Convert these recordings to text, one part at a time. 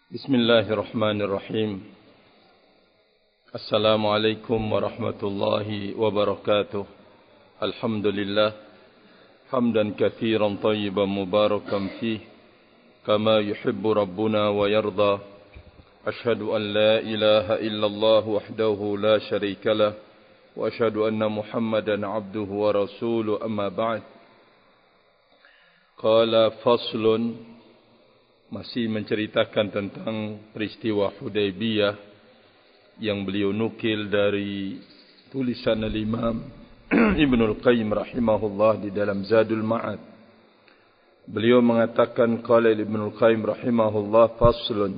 Bismillahirrahmanirrahim. Assalamualaikum warahmatullahi wabarakatuh. Alhamdulillah hamdan katsiran tayyiban mubarakan fih kama yuhibbu rabbuna wa yarda. Ashhadu an la ilaha illallah wahdahu la syarika lah wa ashhadu anna Muhammadan abduhu wa rasuluhu, amma ba'd. Qala faslun, masih menceritakan tentang peristiwa Hudaybiyah yang beliau nukil dari tulisan al-Imam Ibnul Qayyim rahimahullah di dalam Zadul Ma'ad. Beliau mengatakan, qala Ibnul Qayyim rahimahullah, faslun,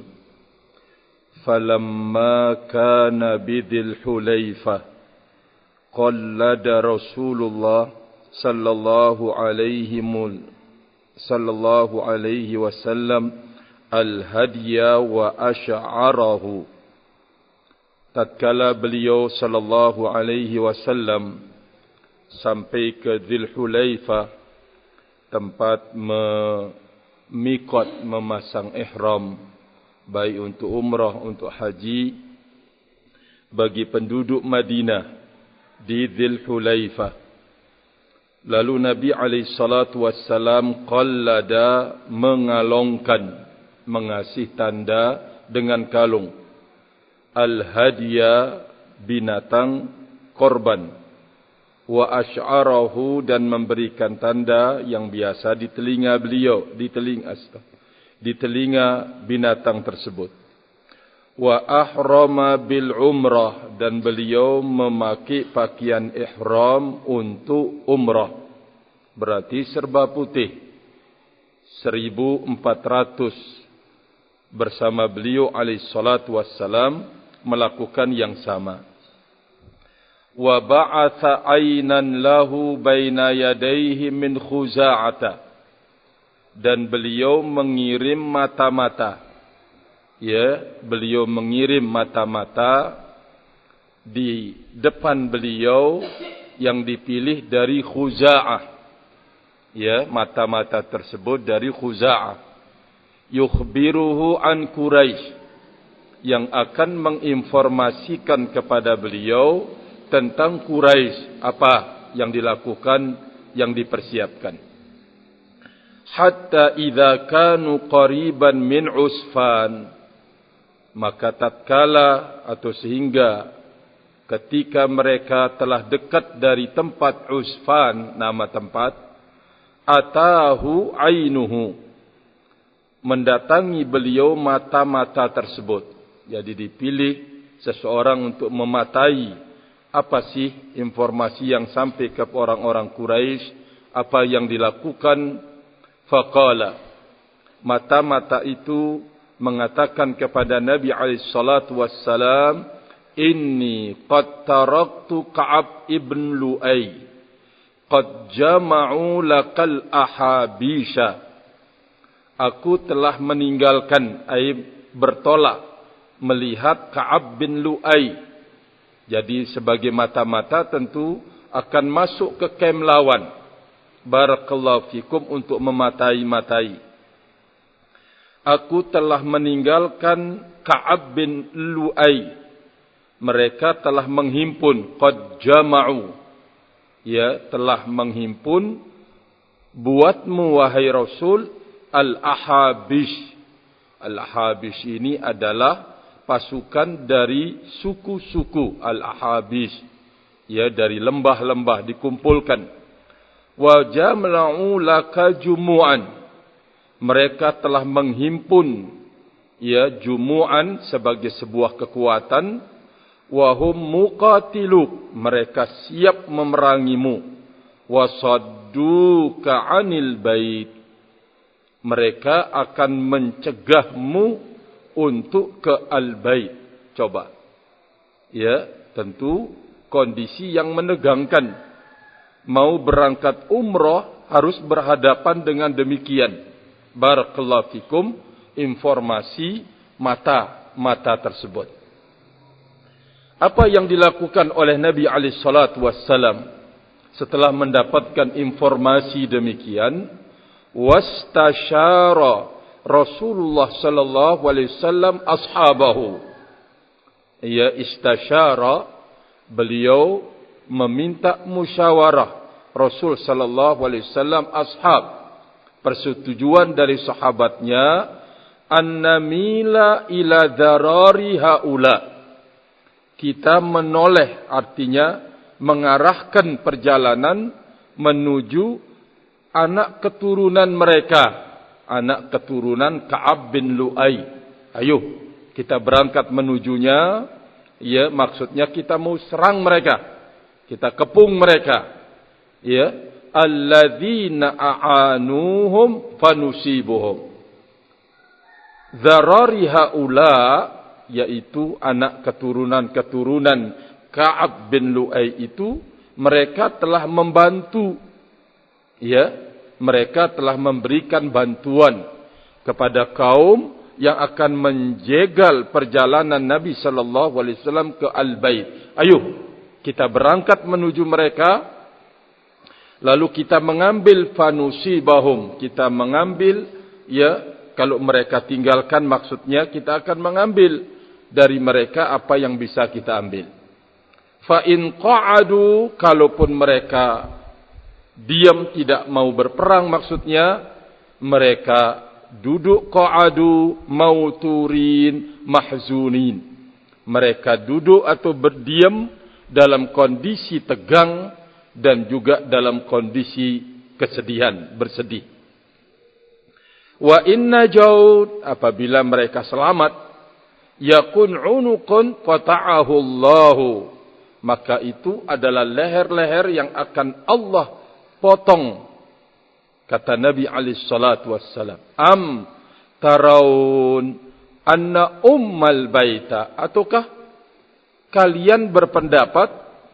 falamma kana bidil Hulaifah qallada Rasulullah sallallahu alaihi wasallam al-hadiya wa asy'arahu. Tatkala beliau sallallahu alaihi wasallam sampai ke Dzul Hulaifah, tempat memikot, memasang ihram, baik untuk umrah, untuk haji, bagi penduduk Madinah di Dzul Hulaifah. Lalu Nabi SAW qallada, mengalongkan, mengasih tanda dengan kalung, al-hadiya, binatang korban, wa asy'arahu, dan memberikan tanda yang biasa di telinga beliau, di telinga binatang tersebut. Wa ahrama bil umrah, dan beliau memakai pakaian ihram untuk umrah, berarti serba putih. 1400 bersama beliau alaihi salatu wassalam melakukan yang sama. Wa ba'atha aynan lahu baina yadayhi min Khuza'ata, dan beliau mengirim mata-mata. Beliau mengirim mata-mata di depan beliau yang dipilih dari Khuza'ah. Mata-mata tersebut dari Khuza'ah. Yukhbiruhu an Quraisy, yang akan menginformasikan kepada beliau tentang Quraisy, apa yang dilakukan, yang dipersiapkan. Hatta idza kanu qariban min Usfan, maka tatkala atau sehingga ketika mereka telah dekat dari tempat Usfan, nama tempat, atahu ainuhu, mendatangi beliau mata-mata tersebut. Jadi dipilih seseorang untuk mematai apa sih informasi yang sampai ke orang-orang Quraisy, apa yang dilakukan. Faqala, mata-mata itu mengatakan kepada Nabi SAW, inni qad taraktu Ka'ab ibn Lu'ay qad jama'u lakal ahabisha. Aku telah meninggalkan, bertolak, melihat Ka'ab bin Lu'ay. Jadi sebagai mata-mata tentu akan masuk ke kem lawan, barakallahu fikum, untuk mematai-matai. Aku telah meninggalkan Ka'ab bin Lu'ay. Mereka telah menghimpun, qad jama'u, telah menghimpun buatmu wahai Rasul al-ahabish. Al-ahabish ini adalah pasukan dari suku-suku al-ahabish, dari lembah-lembah dikumpulkan. Wa jama'u laka jumu'an, mereka telah menghimpun jumu'an sebagai sebuah kekuatan. Wa hum muqatiluk, mereka siap memerangimu. Wa sadduka 'anil bait, mereka akan mencegahmu untuk ke al-bait. Coba, tentu kondisi yang menegangkan. Mau berangkat umrah harus berhadapan dengan demikian. Barakallahu fikum, informasi mata tersebut. Apa yang dilakukan oleh Nabi SAW setelah mendapatkan informasi demikian? Wastasyara Rasulullah sallallahu alaihi wasallam ashabahu. Ia istasyara, beliau meminta musyawarah Rasul sallallahu alaihi wasallam ashab, persetujuan dari sahabatnya, annamila ila darari haula. Kita menoleh, artinya mengarahkan perjalanan menuju anak keturunan mereka, anak keturunan Ka'ab bin Lu'ay. Ayo, kita berangkat menujunya, ya, maksudnya kita mau serang mereka, kita kepung mereka, ya, alladzina a'anuhum fanusibuhum. Zarari haula, yaitu anak keturunan Ka'ab bin Lu'ay itu, mereka telah membantu, ya, mereka telah memberikan bantuan kepada kaum yang akan menjegal perjalanan Nabi sallallahu alaihi wasallam ke Al-Bait. Ayo, kita berangkat menuju mereka, lalu kita mengambil fanusibahum, kita mengambil, ya, kalau mereka tinggalkan, maksudnya kita akan mengambil dari mereka apa yang bisa kita ambil. Fa in qa'adu, kalaupun mereka diam tidak mau berperang, maksudnya mereka duduk qa'adu mauturin mahzunin. Mereka duduk atau berdiam dalam kondisi tegang dan juga dalam kondisi kesedihan, bersedih. Wa inna jaud, apabila mereka selamat, yakun unuqun qata'ahu Allahu, maka itu adalah leher-leher yang akan Allah potong. Kata Nabi alaihi salatu wassalam, am taraun anna ummal baita, ataukah kalian berpendapat,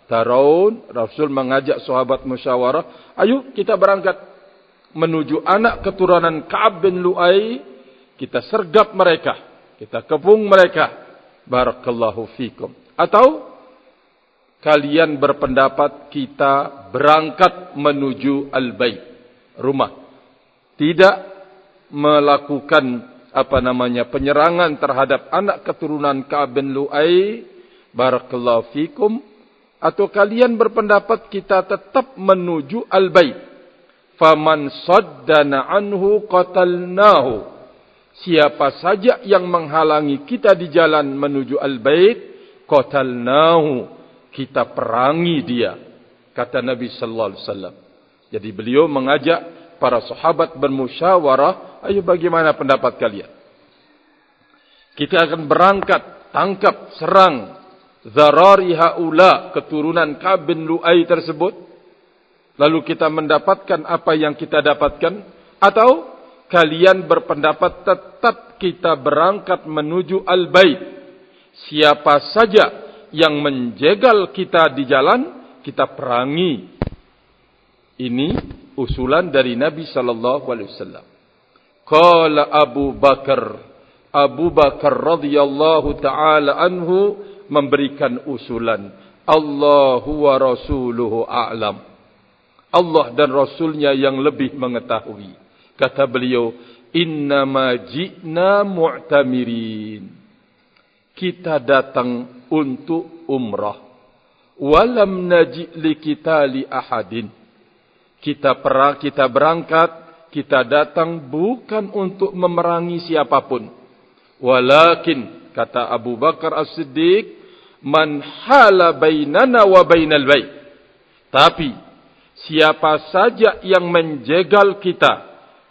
taraun, Rasul mengajak sahabat musyawarah, ayo kita berangkat menuju anak keturunan Ka'ab bin Lu'ay, kita sergap mereka, kita kepung mereka, barakallahu fikum. Atau kalian berpendapat kita berangkat menuju Al-Bait, rumah, tidak melakukan penyerangan terhadap anak keturunan Ka'ab bin Lu'ay, barakallahu fikum. Atau kalian berpendapat kita tetap menuju Al-Bait, faman saddana anhu qatalnahu, siapa saja yang menghalangi kita di jalan menuju Al-Bait, qatalnahu, kita perangi dia, kata Nabi sallallahu alaihi wasallam. Jadi beliau mengajak para sahabat bermusyawarah, ayo bagaimana pendapat kalian? Kita akan berangkat, tangkap, serang zarari haula, keturunan Ka'ab bin Lu'ay tersebut, lalu kita mendapatkan apa yang kita dapatkan, atau kalian berpendapat tetap kita berangkat menuju Al-Bait, siapa saja yang menjegal kita di jalan, kita perangi. Ini usulan dari Nabi sallallahu alaihi wasallam. Qala Abu Bakar radhiyallahu taala anhu memberikan usulan, Allahu wa rasuluhu a'lam. Allah dan Rasulnya yang lebih mengetahui. Kata beliau, innama ji'na mu'tamirin. Kita datang untuk umrah. Walam naji' likitali ahadin. Kita berangkat, kita datang bukan untuk memerangi siapapun. Walakin, kata Abu Bakar As-Siddiq, man hala bainana wa bainal bait. Tapi siapa saja yang menjegal kita,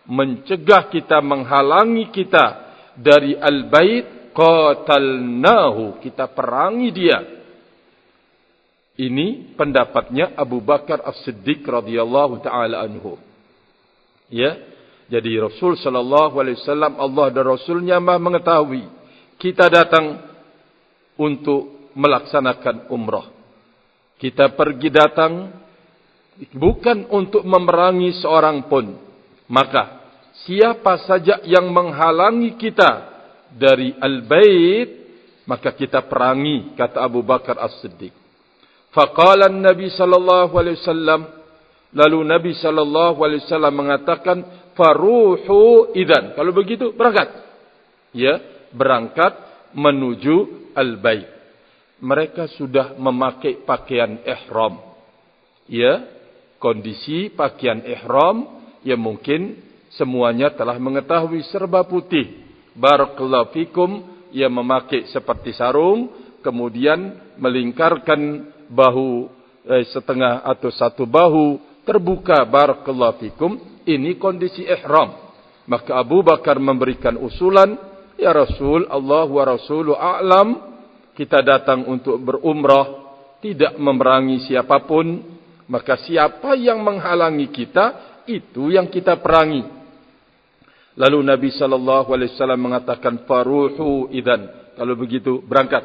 mencegah kita, menghalangi kita dari Al-Bait, qatalnahu, kita perangi dia. Ini pendapatnya Abu Bakar As-Siddiq radhiyallahu taala anhu. Ya, jadi Rasul sallallahu alaihi wasallam, Allah dan Rasulnya Maha mengetahui. Kita datang untuk melaksanakan umrah. Kita pergi datang bukan untuk memerangi seorang pun. Maka siapa saja yang menghalangi kita dari Al-Bait, maka kita perangi, kata Abu Bakar As-Siddiq. Faqala Nabi sallallahu alaihi wasallam, lalu Nabi sallallahu alaihi wasallam mengatakan, faruhu idzan. Kalau begitu berangkat. Ya, berangkat menuju al-bait. Mereka sudah memakai pakaian ihram. Ya, kondisi pakaian ihram ya mungkin semuanya telah mengetahui serba putih. Barakallahu fikum, ia memakai seperti sarung, kemudian melingkarkan bahu setengah atau satu bahu terbuka. Barakallahu fikum, ini kondisi ihram. Maka Abu Bakar memberikan usulan, ya Rasul, Allah wa Rasulu a'lam, kita datang untuk berumrah, tidak memerangi siapapun, maka siapa yang menghalangi kita, itu yang kita perangi. Lalu Nabi SAW mengatakan, faruhu idzan. Kalau begitu, berangkat.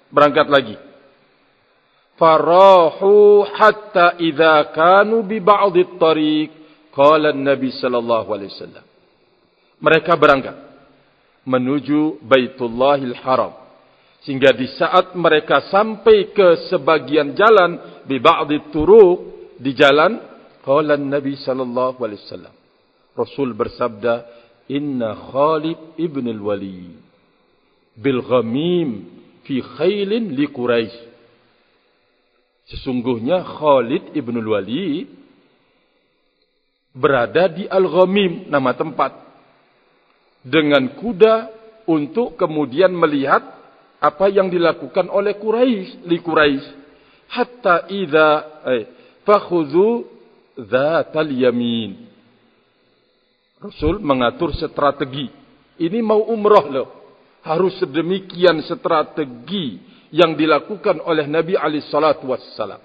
Berangkat lagi. Farahu hatta idza kanu bi ba'dit tariq, qala Nabi SAW. Mereka berangkat menuju Baitullahil Haram. Sehingga di saat mereka sampai ke sebagian jalan, bi ba'dit turuq, di jalan, qala Nabi sallallahu alaihi wasallam. Rasul bersabda, inna Khalid ibn al-Walid bil ghamim fi khailin li Quraisy. Sesungguhnya Khalid ibn al-Walid berada di Al-Ghamim, nama tempat, dengan kuda untuk kemudian melihat apa yang dilakukan oleh Quraisy, li Quraisy. Hatta idza fakhudhu dzatal yamin. Rasul mengatur strategi. Ini mau umrah loh. Harus sedemikian strategi yang dilakukan oleh Nabi alaihi salatu wassalam.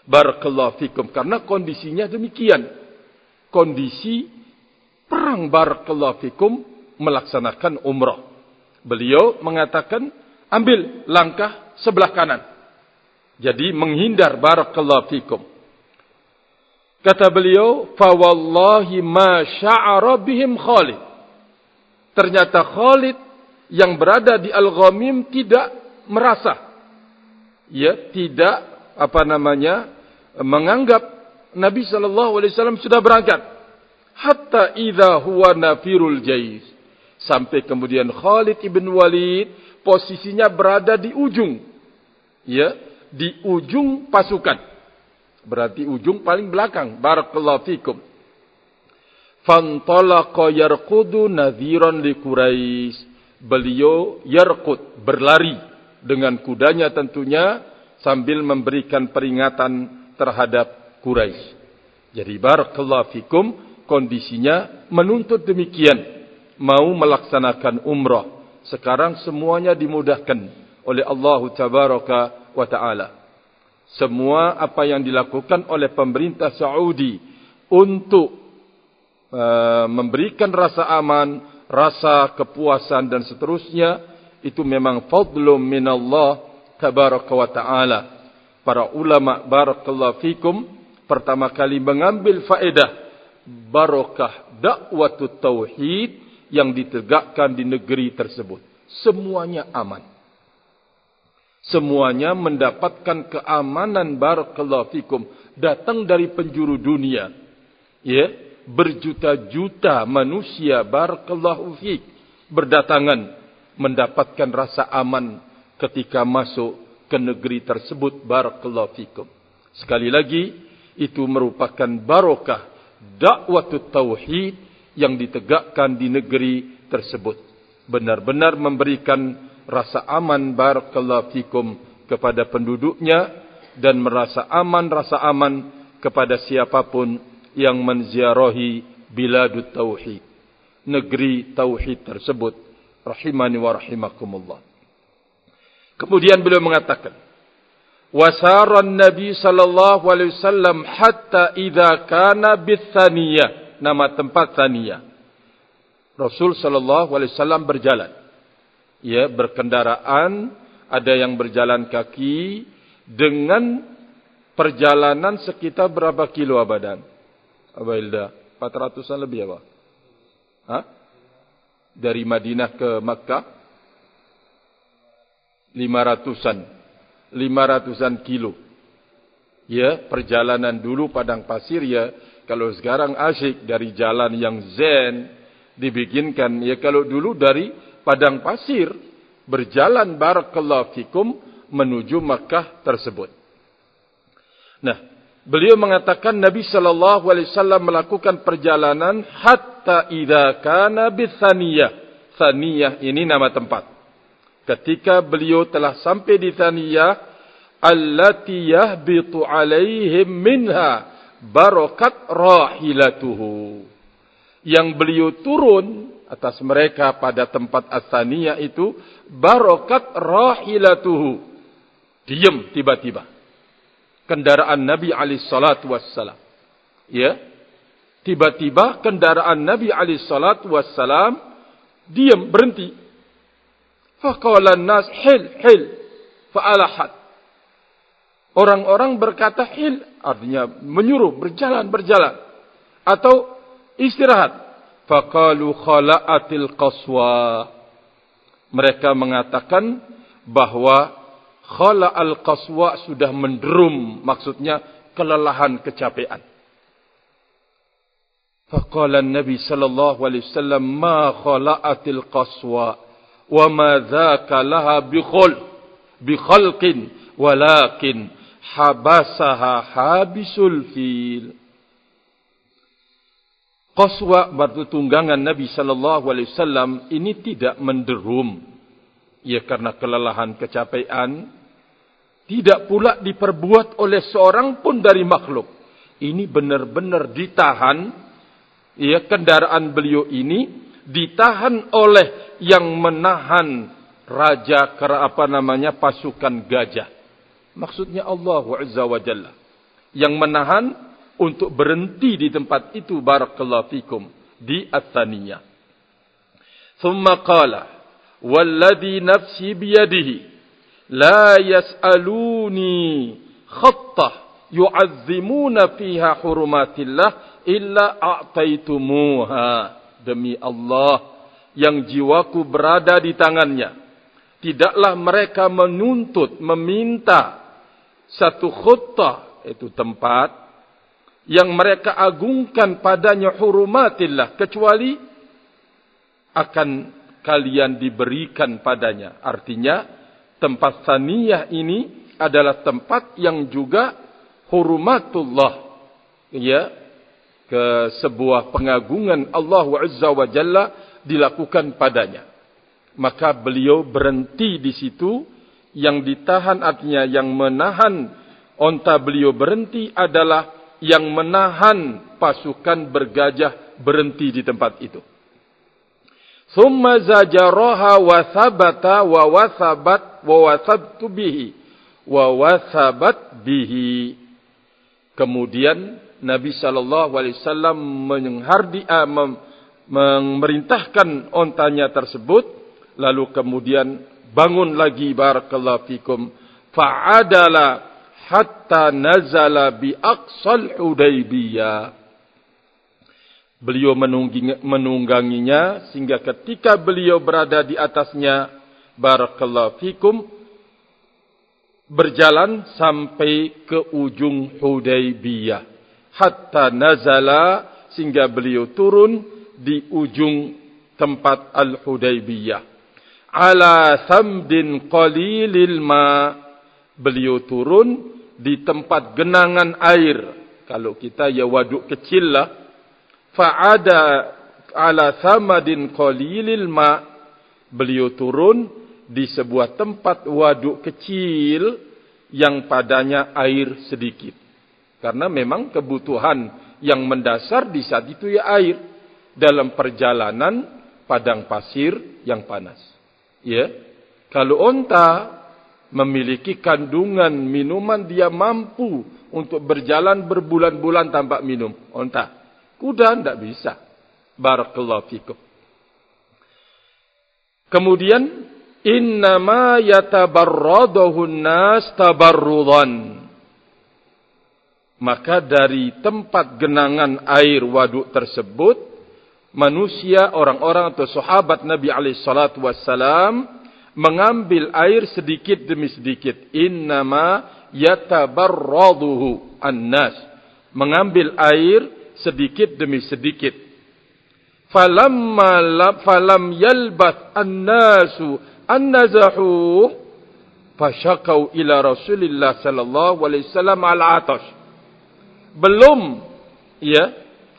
Barakallahu fikum, karena kondisinya demikian. Kondisi perang, barakallahu fikum, melaksanakan umrah. Beliau mengatakan, ambil langkah sebelah kanan. Jadi menghindar, barakallahu fikum. Kata beliau, fa wallahi ma sya'ara bihim Khalid. Ternyata Khalid yang berada di Al-Ghamim tidak merasa, ya, tidak menganggap Nabi SAW sudah berangkat. Hatta idza huwa nafirul jais. Sampai kemudian Khalid ibn Walid posisinya berada di ujung, ya, di ujung pasukan. Berarti ujung paling belakang. Barakallahu fikum. Fantalaqa yarqudu nadhiran li Quraisy. Beliau yarqud, berlari dengan kudanya tentunya sambil memberikan peringatan terhadap Quraisy. Jadi barakallahu fikum, kondisinya menuntut demikian. Mau melaksanakan umrah. Sekarang semuanya dimudahkan oleh Allah Tabaraka wa Ta'ala. Semua apa yang dilakukan oleh pemerintah Saudi untuk memberikan rasa aman, rasa kepuasan dan seterusnya, itu memang fadlum minallah Tabaraka wa Ta'ala. Para ulama, barakallahu fikum, pertama kali mengambil faedah barakah dakwatut tauhid yang ditegakkan di negeri tersebut. Semuanya aman. Semuanya mendapatkan keamanan, barakallahu fikum, datang dari penjuru dunia. Ya, berjuta-juta manusia, barakallahu fik, berdatangan mendapatkan rasa aman ketika masuk ke negeri tersebut, barakallahu fikum. Sekali lagi, itu merupakan barakah dakwatut tauhid yang ditegakkan di negeri tersebut. Benar-benar memberikan rasa aman, barakallahu fikum, kepada penduduknya, dan merasa aman, rasa aman kepada siapapun yang menziarahi biladut tauhid, negeri tauhid tersebut. Rahimani wa rahimakumullah. Kemudian beliau mengatakan, wasaran Nabi sallallahu alaihi wasallam hatta idza kana bithaniyah. Nama tempat Thaniyah. Rasul sallallahu alaihi wasallam berjalan. Ya, berkendaraan, ada yang berjalan kaki dengan perjalanan sekitar berapa kilo abadan? Abailda, 400-an lebih apa? Hah? Dari Madinah ke Makkah 500-an kilo. Ya, perjalanan dulu padang pasir, ya, Kalau sekarang asyik dari jalan yang zen dibikinkan. Ya kalau dulu dari padang pasir berjalan barakallahu fikum menuju Makkah tersebut. Nah, beliau mengatakan Nabi sallallahu alaihi wasallam melakukan perjalanan hatta idza kana bithaniyah. Thaniyah ini nama tempat. Ketika beliau telah sampai di Thaniyah, allati yahbitu alaihim minha barakat rahilatuhu. Yang beliau turun atas mereka pada tempat As-Thaniyah itu barakat rahilatuhu. Diam tiba-tiba kendaraan Nabi alaihi salatu wassalam. Ya. Tiba-tiba kendaraan Nabi alaihi salatu wassalam diam, berhenti. Faqala an-nas hil fa'alahat. Orang-orang berkata hil, artinya menyuruh berjalan. Atau istirahat. Faqalu khala'atil qaswa. Mereka mengatakan bahwa khala'al qaswa sudah menderum, maksudnya kelelahan, kecapean. Faqala Nabi sallallahu alaihi wasallam ma khala'atil qaswa wa ma dzaka laha bi khalqin walakin habasaha habisul fil. Qaswa batu tunggangan Nabi sallallahu alaihi wasallam ini tidak menderum. Ya karena kelelahan, kecapean. Tidak pula diperbuat oleh seorang pun dari makhluk. Ini benar-benar ditahan. Ya kendaraan beliau ini ditahan oleh yang menahan raja pasukan gajah. Maksudnya Allah Azza wa Jalla yang menahan untuk berhenti di tempat itu barakallahu fikum di Ats-Tsaniyah. Thumma qala walladhi nafsi biyadihi la yas'aluni khattah yu'azzimuna fiha hurumatillah illa a'taitumuha. Demi Allah yang jiwaku berada di tangannya, tidaklah mereka menuntut, meminta satu khuttah, itu tempat yang mereka agungkan padanya hurumatillah, kecuali akan kalian diberikan padanya. Artinya tempat Tsaniyah ini adalah tempat yang juga hurumatullah, ya, ke sebuah pengagungan Allah Azza wa Jalla dilakukan padanya. Maka beliau berhenti di situ. Yang ditahan artinya yang menahan onta beliau berhenti adalah yang menahan pasukan bergajah berhenti di tempat itu. Thumma zajaraha wa thabata wa wasabtu bihi wa wasabat bihi. Kemudian Nabi SAW memerintahkan ontanya tersebut. Lalu kemudian bangun lagi barakallahu fikum. Fa'adala hatta nazala bi aqsal Hudaybiyah. Beliau menungganginya sehingga ketika beliau berada di atasnya barakallahu fikum berjalan sampai ke ujung Hudaybiyah. Hatta nazala sehingga beliau turun di ujung tempat Al-Hudaybiyah. Ala thamdin qalilil ma. Beliau turun di tempat genangan air. Kalau kita ya waduk kecil lah. Fa'ada ala thamadin qalilil ma. Beliau turun di sebuah tempat waduk kecil yang padanya air sedikit. Karena memang kebutuhan yang mendasar di saat itu ya air. Dalam perjalanan padang pasir yang panas. Ya. Kalau onta memiliki kandungan minuman, dia mampu untuk berjalan berbulan-bulan tanpa minum. Onta. Kuda tidak bisa. Barakallahu fikum. Kemudian innama yatabarraduhun nas tabarrudan. Maka dari tempat genangan air waduk tersebut, manusia, orang-orang atau sahabat Nabi SAW mengambil air sedikit demi sedikit. Innama yatabarraduhu an-nas. Mengambil air sedikit demi sedikit. Falam yalbath an-nasu an-nazahu fashakau ila Rasulillah sallallahu alaihi wasallam al-atash. Belum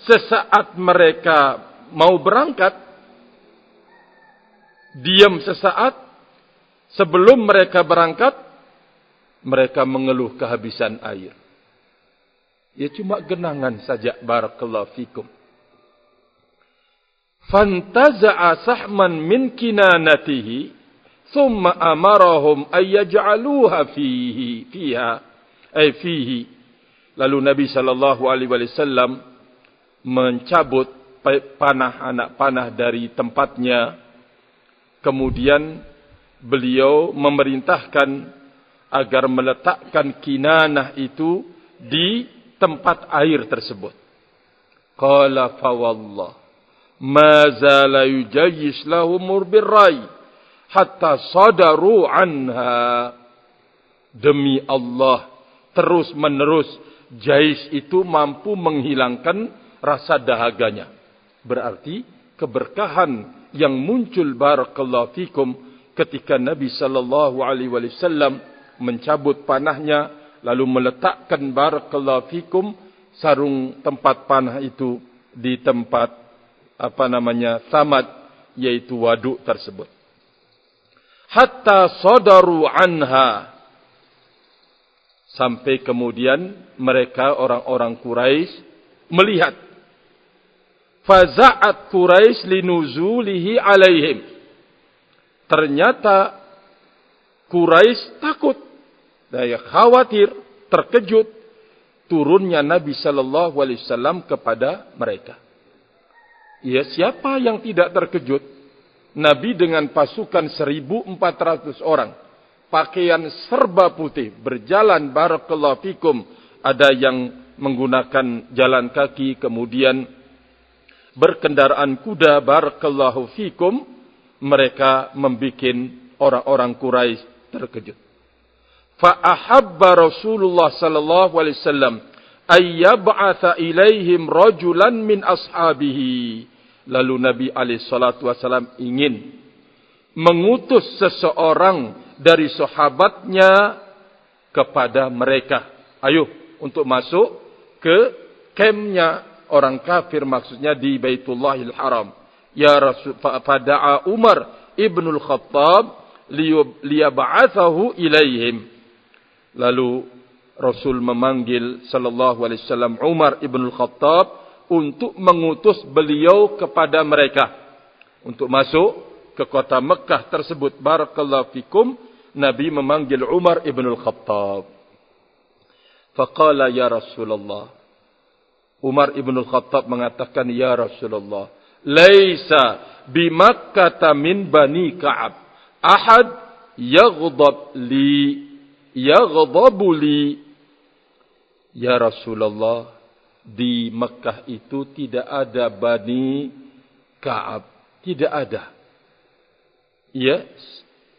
sesaat mereka mau berangkat, diam sesaat sebelum mereka berangkat, mereka mengeluh kehabisan air. Ya cuma genangan saja, barakallahu fikum. Fantaza'a sahman min kinanatihi thumma amarahum ay yaj'aluha fihi. Lalu Nabi sallallahu alaihi wasallam mencabut anak panah dari tempatnya. Kemudian beliau memerintahkan agar meletakkan kinanah itu di tempat air tersebut. Qala fa wallah ma zala yujayyish lahum birrai hatta sadaru anha. Demi Allah, terus menerus jais itu mampu menghilangkan rasa dahaganya. Berarti keberkahan yang muncul, barakallahu fikum, ketika Nabi sallallahu alaihi wasallam mencabut panahnya lalu meletakkan, barakallahu fikum, sarung tempat panah itu di tempat samad, yaitu waduk tersebut. Hatta sadaru anha, sampai kemudian mereka orang-orang Quraisy melihat. Faza'at Quraisy linuzulihi alaihim. Ternyata Quraisy takut, khawatir, terkejut turunnya Nabi sallallahu alaihi wasallam kepada mereka. Ya, siapa yang tidak terkejut? Nabi dengan pasukan 1.400 orang, pakaian serba putih, berjalan, barakallahu fikum, ada yang menggunakan jalan kaki, kemudian berkendaraan kuda, barakallahu fikum. Mereka membuat orang-orang Quraisy terkejut. Fa ahabba Rasulullah sallallahu alaihi wasallam ay yab'atha ilaihim rajulan min ashabihi. Lalu Nabi alaihi salatu wasallam ingin mengutus seseorang dari sahabatnya kepada mereka. Ayo untuk masuk ke kampnya orang kafir, maksudnya di Baitullahil Haram. Ya Rasul, fada'a Umar ibnul Khattab liyab'athahu ilaihim. Lalu Rasul memanggil sallallahu alaihi wasallam Umar ibnul Khattab untuk mengutus beliau kepada mereka untuk masuk ke kota Mekah tersebut. Barakallahu fikum. Nabi memanggil Umar ibnul Khattab. Faqala ya Rasulullah. Umar ibnul Khattab mengatakan, ya Rasulullah, laisa bi Makkah min Bani Ka'ab ahad yaghdabu li. Ya Rasulullah, di Mekah itu tidak ada Bani Ka'ab, tidak ada. Ya,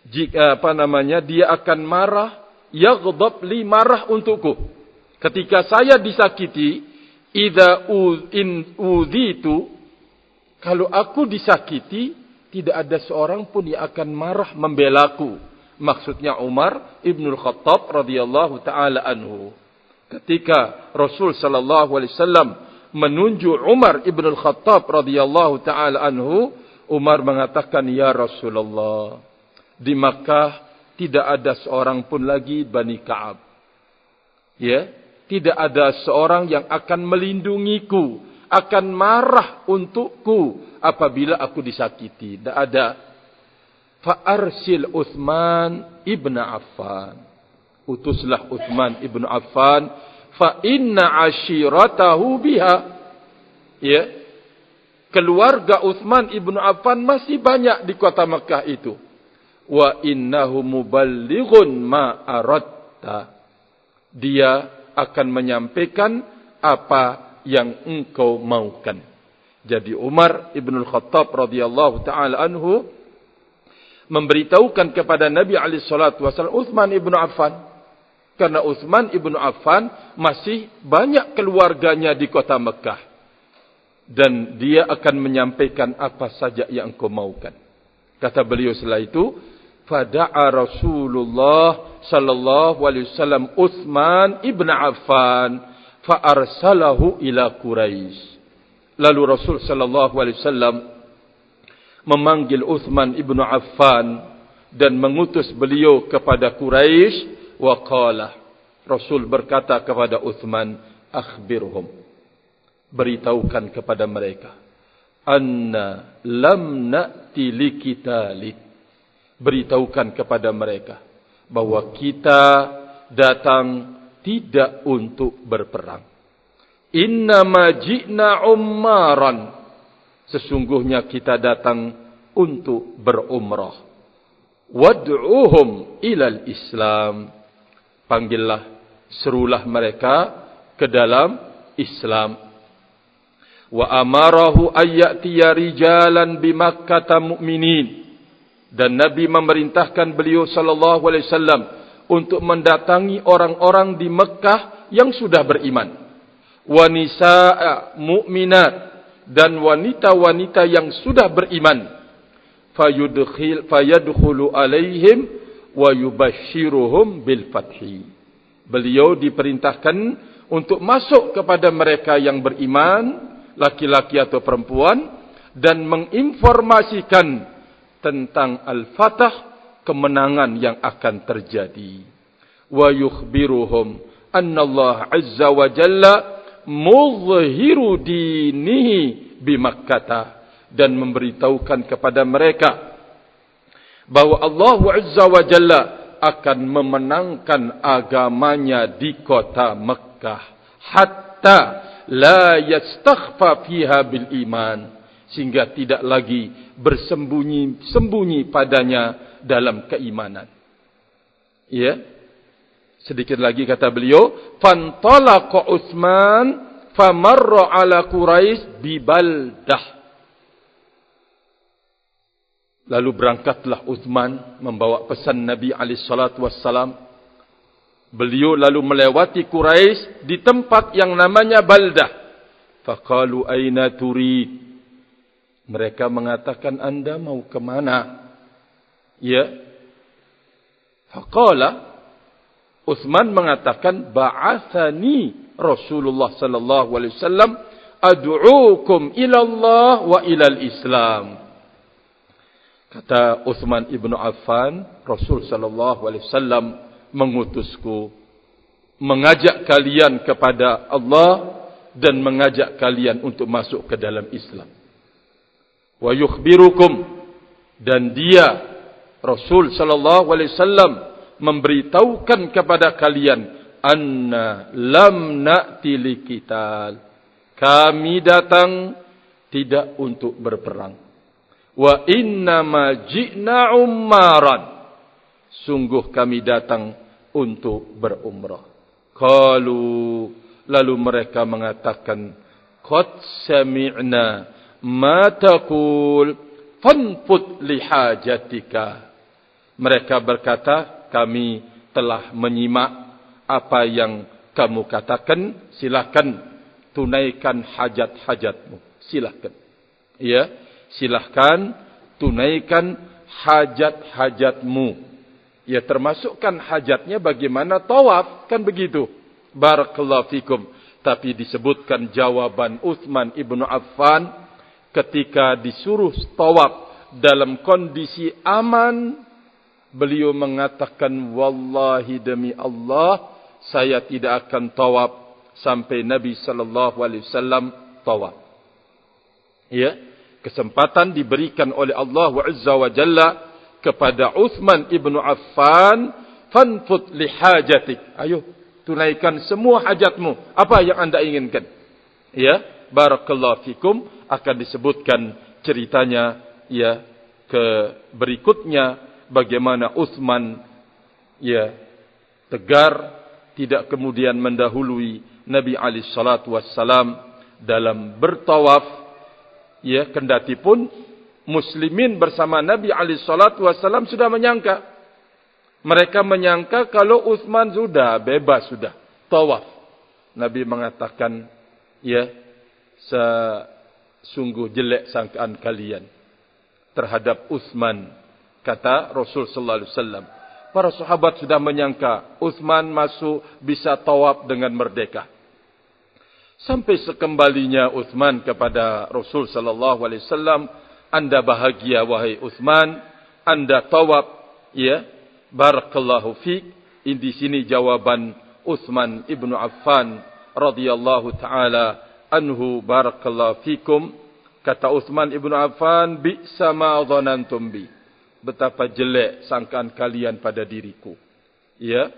jika dia akan marah, yaghdab li, marah untukku. Ketika saya disakiti, idza uzitu, kalau aku disakiti, tidak ada seorang pun yang akan marah membelaku. Maksudnya Umar ibnul Khattab radhiyallahu taala anhu. Ketika Rasul sallallahu alaihi wasallam menunjuk Umar ibnul Khattab radhiyallahu taala anhu, Umar mengatakan, ya Rasulullah, di Makkah tidak ada seorang pun lagi Bani Ka'ab. Ya, tidak ada seorang yang akan melindungiku, akan marah untukku apabila aku disakiti. Tidak ada. Fa'arsil Uthman ibn Affan. Utuslah Uthman ibn Affan. Fa inna ashiratahu biha. Ya. Keluarga Uthman ibn Affan masih banyak di kota Mekah itu. Wa innahu muballighun ma aradta. Dia akan menyampaikan apa yang engkau maukan. Jadi Umar ibn Khattab radhiyallahu taala anhu memberitahukan kepada Nabi alaihi salatu wasallam Uthman ibn Affan. Karena Uthman ibn Affan masih banyak keluarganya di kota Mekah. dan dia akan menyampaikan apa saja yang engkau maukan. Kata beliau setelah itu, fada'a Rasulullah sallallahu alaihi wasallam Utsman ibn Affan fa arsalahu ila Quraisy. Lalu Rasul sallallahu alaihi wasallam memanggil Utsman ibn Affan dan mengutus beliau kepada Quraisy. Wa qala, Rasul berkata kepada Utsman, akhbirhum, beritahukan kepada mereka, anna lam na'ti likitalik, beritahukan kepada mereka bahwa kita datang tidak untuk berperang. Innama ji'na ummaran, sesungguhnya kita datang untuk berumrah. Wad'uhum ilal Islam, panggillah, serulah mereka ke dalam Islam. Wa amarahu ayyatiya rijalan bi Makkah mu'minin, dan Nabi memerintahkan beliau sallallahu alaihi wasallam untuk mendatangi orang-orang di Mekah yang sudah beriman. Wa nisaa mu'minat, dan wanita-wanita yang sudah beriman. Fayadkhulu alaihim wa yubashshiruhum bil fathi. Beliau diperintahkan untuk masuk kepada mereka yang beriman, laki-laki atau perempuan, dan menginformasikan tentang al-fatah, kemenangan yang akan terjadi. Wa yukhbiruhum anna Allah azza wa jalla muzhiru dinihi bi Makkah, dan memberitahukan kepada mereka bahwa Allah azza wa jalla akan memenangkan agamanya di kota Mekah, hatta la yastakhfa fiha bil iman, sehingga tidak lagi bersembunyi-sembunyi padanya dalam keimanan. Ya. Sedikit lagi kata beliau, fantalaqa Utsman famarra ala Quraisy bi baldah. Lalu berangkatlah Utsman membawa pesan Nabi alaihi salatu wassalam. Beliau lalu melewati Quraisy di tempat yang namanya Baldah. Faqalu aina turid? Mereka mengatakan, Anda mau ke mana? Ya. Faqala, Utsman mengatakan, ba'athani Rasulullah sallallahu alaihi wasallam ad'uukum ila Allah wa ila al-Islam. Kata Utsman ibnu Affan, Rasul sallallahu alaihi wasallam mengutusku mengajak kalian kepada Allah dan mengajak kalian untuk masuk ke dalam Islam. Wa yukhbirukum, dan dia Rasul sallallahu alaihi wasallam memberitahukan kepada kalian, anna lam na'ti liqital, kami datang tidak untuk berperang. Wa innama ji'na ummaran, sungguh kami datang untuk berumrah. Qalu, lalu mereka mengatakan, qad sami'na ma taqul fanfut lihajatika. Mereka berkata, kami telah menyimak apa yang kamu katakan, silakan tunaikan hajat-hajatmu. Silakan. Ya, silakan tunaikan hajat-hajatmu. Ya, termasukkan hajatnya bagaimana tawaf, kan begitu. Barakallahu fikum. Tapi disebutkan jawaban Utsman ibnu Affan ketika disuruh tawaf dalam kondisi aman. Beliau mengatakan, wallahi demi Allah, saya tidak akan tawaf sampai Nabi sallallahu alaihi wasallam tawaf. Ya, kesempatan diberikan oleh Allah Azza wa Jalla kepada Utsman ibnu Affan, fanfut lihajatik. Ayo, tunaikan semua hajatmu. Apa yang anda inginkan? Ya, barakallahu fikum. Akan disebutkan ceritanya ya ke berikutnya, bagaimana Utsman ya tegar, tidak kemudian mendahului Nabi alaihi salatu wassalam dalam bertawaf. Ya, kendati pun muslimin bersama Nabi alaihi salatu wassalam sudah menyangka. Mereka menyangka kalau Utsman sudah bebas, sudah tawaf. Nabi mengatakan, ya, sungguh jelek sangkaan kalian terhadap Utsman, kata Rasul sallallahu alaihi wasallam. Para sahabat sudah menyangka Utsman masuk bisa tawaf dengan merdeka. Sampai sekembalinya Utsman kepada Rasul sallallahu alaihi wasallam, Anda bahagia wahai Utsman, Anda tawaf, ya, barakallahu fiik. Di sini jawaban Utsman ibnu Affan radhiyallahu taala anhu, barakallahu fikum. Kata Utsman ibnu Affan, bi'sa ma dhanantum bi, betapa jelek sangkaan kalian pada diriku. Ya,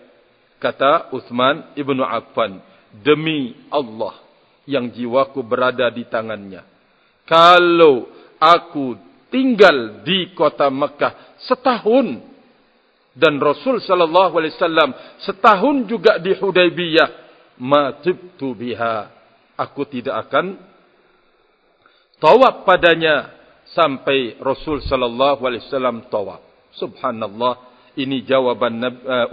kata Utsman ibnu Affan, demi Allah yang jiwaku berada di tangannya, kalau aku tinggal di kota Mekah setahun dan Rasul sallallahu alaihi wasallam setahun juga di Hudaybiyah, ma tibtu biha, aku tidak akan tawaf padanya sampai Rasul sallallahu alaihi wasallam tawaf. Subhanallah, ini jawaban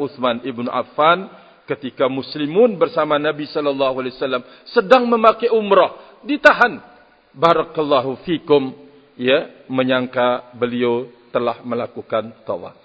Utsman ibn Affan ketika muslimun bersama Nabi sallallahu alaihi wasallam sedang memakai umrah, ditahan, barakallahu fikum, ya, menyangka beliau telah melakukan tawaf.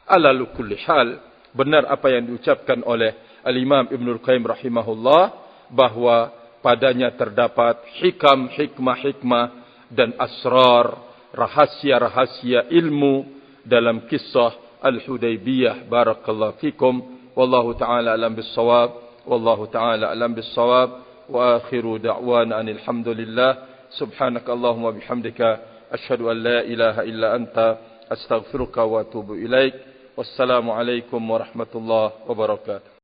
Ala kulli hal, benar apa yang diucapkan oleh Al-Imam Ibnul Qayyim rahimahullah, bahwa padanya terdapat hikam, hikmah-hikmah dan asrar, rahasia-rahasia ilmu dalam kisah Al-Hudaybiyah. Barakallahu fikum. Wallahu ta'ala alam bis-shawab. Wallahu ta'ala alam bis-shawab. Wa akhiru da'wana anil hamdulillah. Subhanakallahumma bihamdika asyhadu an la ilaha illa anta astaghfiruka wa atubu ilaik. Wassalamu alaikum warahmatullahi wabarakatuh.